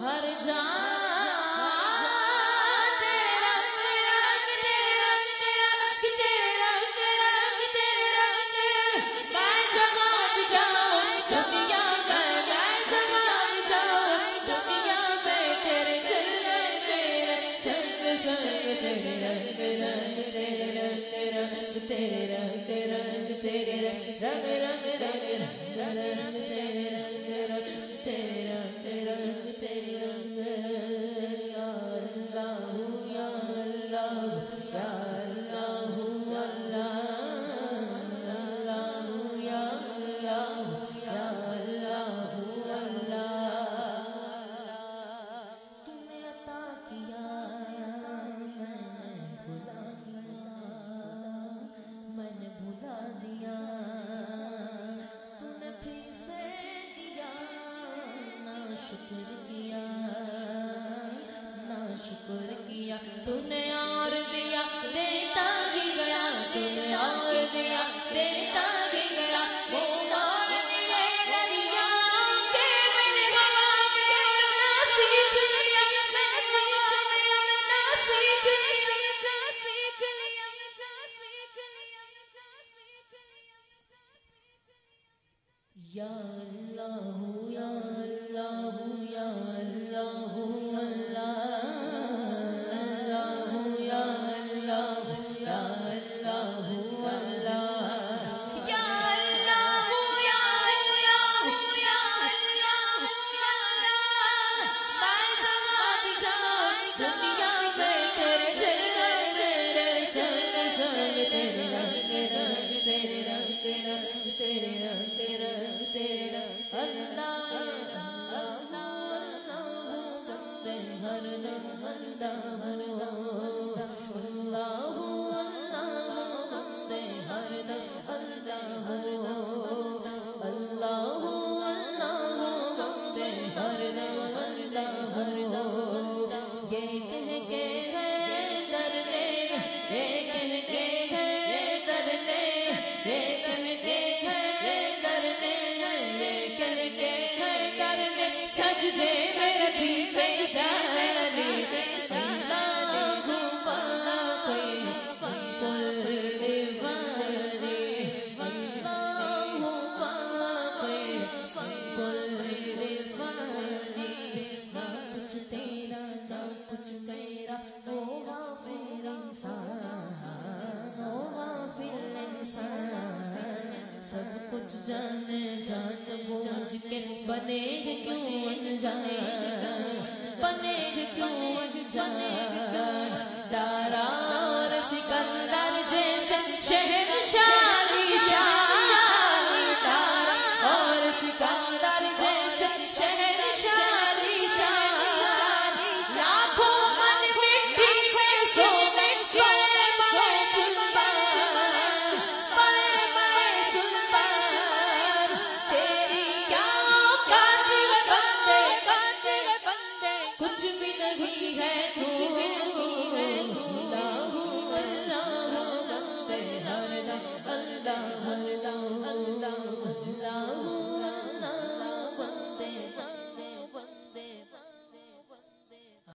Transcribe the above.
ہر جا شکر کیا تو نے اور دیا دیتا ہی گیا تو نے اور دیا دیتا ہی گیا وہ مار دیے دریا کہ میں نے ہوا میں اڑنا سیکھ لیا میں نے ہوا میں اڑنا سیکھ لیا سیکھ لیا سیکھ لیا یا اللہ یا اللہ یا اللہ سب کچھ جانے جان بوجھ کے بنے گے کیوں انجان بنے گے کیوں انجان